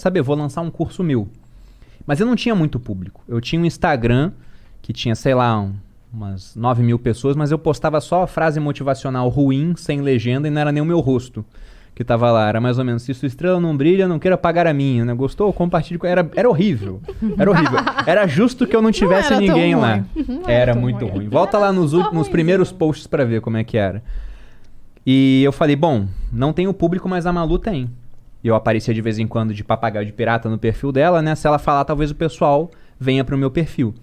saber, vou lançar um curso meu. Mas eu não tinha muito público. Eu tinha um Instagram que tinha, sei lá, umas 9 mil pessoas, mas eu postava só a frase motivacional ruim, sem legenda, e não era nem o meu rosto que tava lá. Era mais ou menos, se sua estrela não brilha, não queira apagar a minha, né? Gostou? Compartilhe com... Era horrível. Era horrível. Era justo que eu não tivesse ninguém lá. Era muito ruim. Volta lá nos primeiros posts pra ver como é que era. E eu falei, bom, não tem o público, mas a Malu tem. E eu aparecia de vez em quando de papagaio de pirata no perfil dela, né? Se ela falar, talvez o pessoal venha pro meu perfil.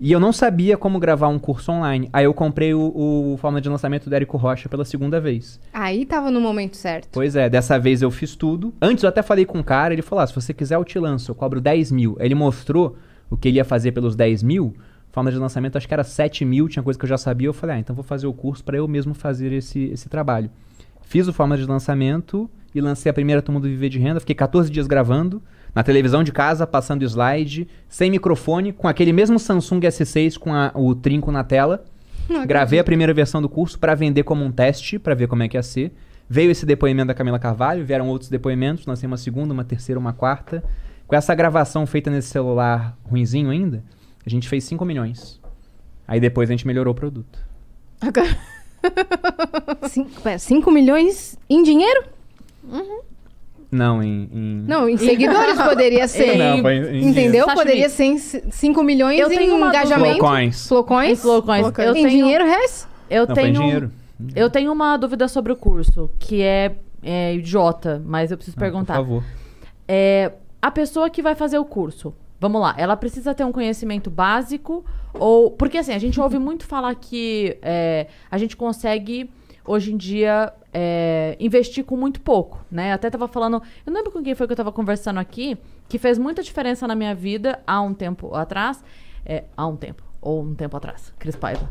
E eu não sabia como gravar um curso online. Aí eu comprei o Fórmula de Lançamento do Érico Rocha pela segunda vez. Aí tava no momento certo. Pois é, dessa vez eu fiz tudo. Antes eu até falei com um cara, ele falou, se você quiser eu te lanço, eu cobro 10 mil. Aí ele mostrou o que ele ia fazer pelos 10 mil. Fórmula de lançamento acho que era 7 mil, tinha coisa que eu já sabia. Eu falei, então vou fazer o curso para eu mesmo fazer esse trabalho. Fiz o Fórmula de Lançamento e lancei a primeira turma do Viver de Renda. Fiquei 14 dias gravando. Na televisão de casa, passando slide, sem microfone, com aquele mesmo Samsung S6 com o trinco na tela. Gravei a primeira versão do curso para vender como um teste, para ver como é que ia ser. Veio esse depoimento da Camila Carvalho, vieram outros depoimentos, lancei uma segunda, uma terceira, uma quarta. Com essa gravação feita nesse celular ruinzinho ainda, a gente fez 5 milhões. Aí depois a gente melhorou o produto. Agora... 5 milhões em dinheiro? Não, Não, em seguidores poderia ser. Não, entendeu? Poderia ser em 5 milhões em engajamento. Flowcoins. Flowcoins. Em dinheiro, Rez? Eu tenho uma dúvida sobre o curso, que é idiota, mas eu preciso perguntar. Por favor. A pessoa que vai fazer o curso, vamos lá, ela precisa ter um conhecimento básico ou... Porque assim, a gente ouve muito falar que a gente consegue, hoje em dia... investir com muito pouco, né? Até tava falando... Eu não lembro com quem foi que eu tava conversando aqui, que fez muita diferença na minha vida há um tempo atrás. Ou um tempo atrás. Cris Paiva.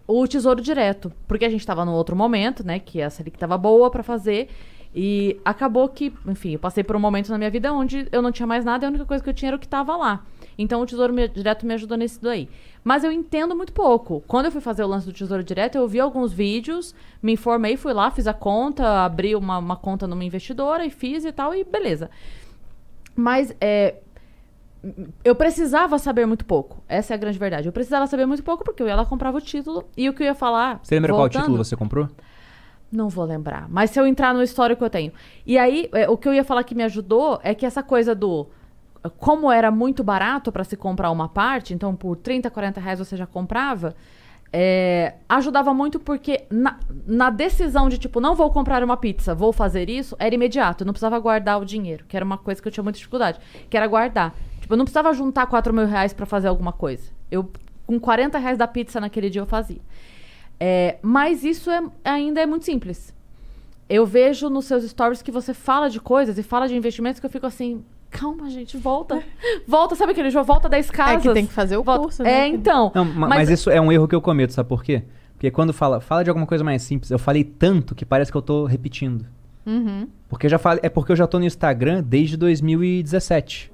O Tesouro Direto. Porque a gente tava num outro momento, né? Que essa ali que tava boa pra fazer. E acabou que... Enfim, eu passei por um momento na minha vida onde eu não tinha mais nada e a única coisa que eu tinha era o que tava lá. Então, o Tesouro Direto me ajudou nesse daí. Mas eu entendo muito pouco. Quando eu fui fazer o lance do Tesouro Direto, eu vi alguns vídeos, me informei, fui lá, fiz a conta, abri uma conta numa investidora e fiz e tal, e beleza. Mas eu precisava saber muito pouco. Essa é a grande verdade. Eu precisava saber muito pouco porque eu ia lá, comprava o título e o que eu ia falar... Você lembra qual título você comprou? Não vou lembrar. Mas se eu entrar no histórico que eu tenho. E aí, o que eu ia falar que me ajudou é que essa coisa do... Como era muito barato para se comprar uma parte, então por 30, 40 reais você já comprava, ajudava muito porque na decisão de tipo, não vou comprar uma pizza, vou fazer isso, era imediato, eu não precisava guardar o dinheiro, que era uma coisa que eu tinha muita dificuldade, que era guardar. Tipo, eu não precisava juntar 4 mil reais para fazer alguma coisa. Com 40 reais da pizza naquele dia eu fazia. Mas isso ainda é muito simples. Eu vejo nos seus stories que você fala de coisas e fala de investimentos que eu fico assim... Calma, gente, volta. Volta, sabe aquele jogo? Volta 10 casas. É que tem que fazer o curso, né? Então. Não, mas isso é um erro que eu cometo, sabe por quê? Porque quando fala de alguma coisa mais simples, eu falei tanto que parece que eu tô repetindo. Porque porque eu já tô no Instagram desde 2017.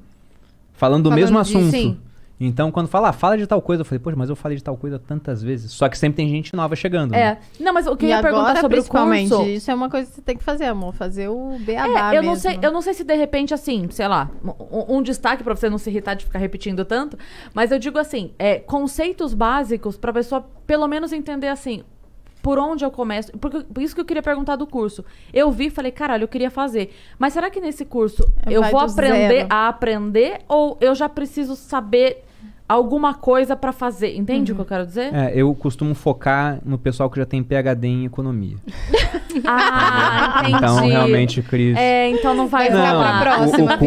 Falando do mesmo assunto. Sim. Então, quando fala de tal coisa, eu falei, poxa, mas eu falei de tal coisa tantas vezes. Só que sempre tem gente nova chegando. Né? Não, mas o que eu ia agora, perguntar sobre o curso... isso é uma coisa que você tem que fazer, amor. Fazer o beabá mesmo. Eu não sei se de repente, assim, sei lá, um destaque pra você não se irritar de ficar repetindo tanto, mas eu digo assim, conceitos básicos pra pessoa pelo menos entender assim, por onde eu começo. Por isso que eu queria perguntar do curso. Eu vi e falei, caralho, eu queria fazer. Mas será que nesse curso eu vou aprender a aprender ou eu já preciso saber... alguma coisa pra fazer. Entende o que eu quero dizer? Eu costumo focar no pessoal que já tem PhD em economia. Entendi. Então, realmente, Cris... então não vai ficar pra próxima,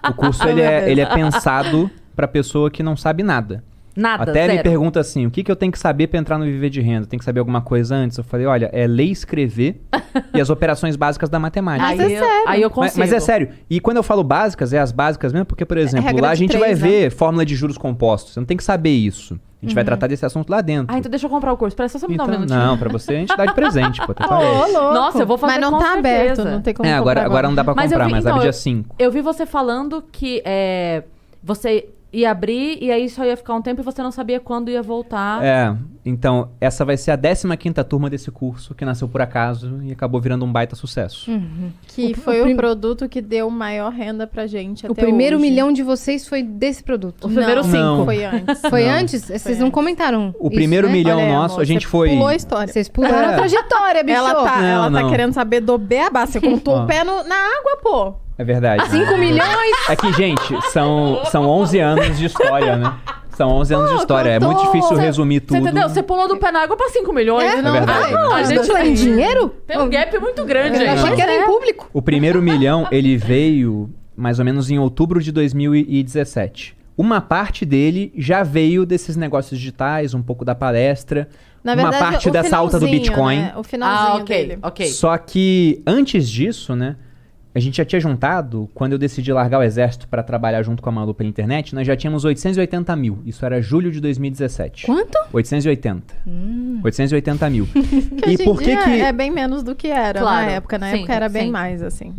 o curso ele é pensado pra pessoa que não sabe nada. Nada, Até zero. me pergunta assim, o que eu tenho que saber pra entrar no Viver de Renda? Tem que saber alguma coisa antes? Eu falei, olha, ler e escrever e as operações básicas da matemática. Aí eu consigo. Mas é sério. E quando eu falo básicas, é as básicas mesmo, porque, por exemplo, lá a gente vai ver fórmula de juros compostos. Você não tem que saber isso. A gente vai tratar desse assunto lá dentro. Então deixa eu comprar o curso. Espera só me dar um minutinho. Não, pra você a gente dá de presente, pô. Nossa, eu vou fazer. Mas não tá aberto, não tem como comprar agora não dá pra comprar, mas abre dia 5. Eu vi você falando que você ia abrir e aí só ia ficar um tempo e você não sabia quando ia voltar. Então, essa vai ser a 15ª turma desse curso, que nasceu por acaso e acabou virando um baita sucesso. Que foi o produto que deu maior renda pra gente até O primeiro hoje. milhão de vocês foi desse produto. Os primeiros Não. 5. Foi antes. Foi antes? Vocês não comentaram O isso, primeiro né? milhão Olha aí, nosso, amor, a gente você foi... pulou a história. Vocês pularam a trajetória, bicho. Ela tá Não. querendo saber do beabá. Você contou Ó. o pé na água, pô. É verdade. 5 milhões? É que, gente, são 11 anos de história, né? São 11 anos de história. É muito difícil resumir Você tudo. entendeu? Você pulou do pé na água pra 5 milhões. É Não, verdade. não, a Mas gente não tem dinheiro? tem um gap muito grande Eu aí. achei que era em público. O primeiro milhão, ele veio mais ou menos em outubro de 2017. Uma parte dele já veio desses negócios digitais, um pouco da palestra. Na uma verdade, parte o dessa alta do finalzinho, Bitcoin. né? O finalzinho dele. ok. Só que antes disso, né? A gente já tinha juntado, quando eu decidi largar o exército para trabalhar junto com a Malu pela internet, nós já tínhamos 880 mil. Isso era julho de 2017. Quanto? 880. 880 mil. Que E hoje em por que dia que... é bem menos do que era Claro. na época. Na Sim, época era bem sim. mais, assim.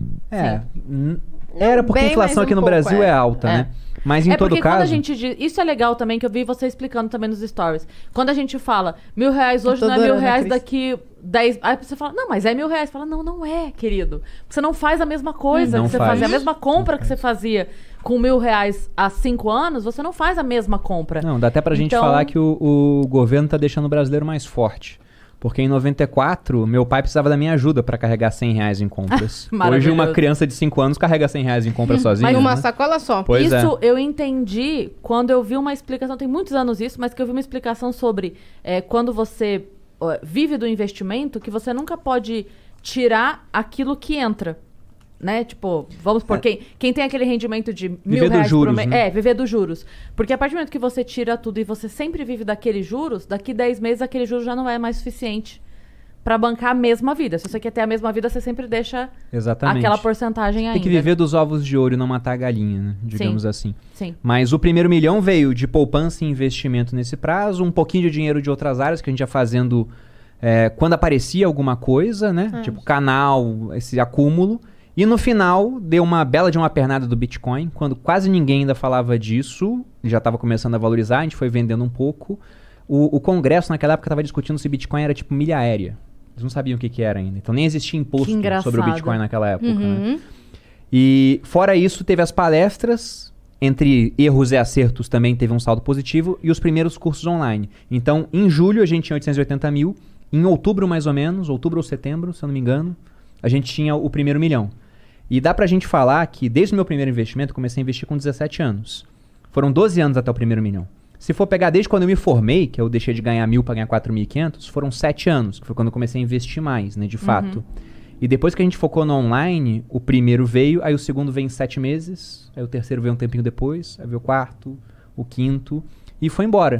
Era porque a Bem inflação mais aqui um no pouco, Brasil é. é alta, É. né? Mas em É todo porque quando a caso... gente diz... Isso é legal também, que eu vi você explicando também nos stories. Quando a gente fala R$1.000 hoje tô não é R$1.000 adorando, Cris. daqui 10... Aí você fala, não, mas é R$1.000. Fala, não é, querido. Você não faz a mesma coisa Não que você faz. fazia. A mesma compra que você fazia com R$1.000 há 5 anos, você não faz a mesma compra. Não, dá até pra gente Então- falar que o governo tá deixando o brasileiro mais forte. Porque em 94, meu pai precisava da minha ajuda pra carregar R$100 em compras. Hoje Maravilhoso. uma criança de 5 anos carrega R$100 em compras sozinha. Mas numa né? sacola só. Pois Isso é. eu entendi quando eu vi uma explicação, tem muitos anos isso, mas que eu vi uma explicação sobre quando você vive do investimento, que você nunca pode tirar aquilo que entra. Né? Tipo, vamos por quem tem aquele rendimento de Viver R$1.000 dos juros, por mês. né? Viver dos juros. Porque a partir do momento que você tira tudo e você sempre vive daqueles juros, daqui 10 meses aquele juros já não é mais suficiente pra bancar a mesma vida. Se você quer ter a mesma vida, você sempre deixa Exatamente. aquela porcentagem ainda. Tem que viver dos ovos de ouro e não matar a galinha, né? Digamos assim. Sim. Mas o primeiro milhão veio de poupança e investimento nesse prazo, um pouquinho de dinheiro de outras áreas que a gente ia fazendo quando aparecia alguma coisa, né? Tipo canal, esse acúmulo. E no final, deu uma bela de uma pernada do Bitcoin, quando quase ninguém ainda falava disso, já estava começando a valorizar, a gente foi vendendo um pouco. O Congresso naquela época estava discutindo se Bitcoin era tipo milha aérea. Eles não sabiam o que era ainda. Então nem existia imposto engraçado. sobre o Bitcoin naquela época, né? E fora isso, teve as palestras, entre erros e acertos também teve um saldo positivo, e os primeiros cursos online. Então, em julho a gente tinha 880 mil, em outubro mais ou menos, outubro ou setembro, se eu não me engano, a gente tinha o primeiro milhão. E dá pra gente falar que desde o meu primeiro investimento, eu comecei a investir com 17 anos. Foram 12 anos até o primeiro milhão. Se for pegar desde quando eu me formei, que eu deixei de ganhar 1.000 para ganhar 4.500, foram 7 anos, que foi quando eu comecei a investir mais, né, de fato. E depois que a gente focou no online, o primeiro veio, aí o segundo veio em 7 meses, aí o terceiro veio um tempinho depois, aí veio o quarto, o quinto, e foi embora.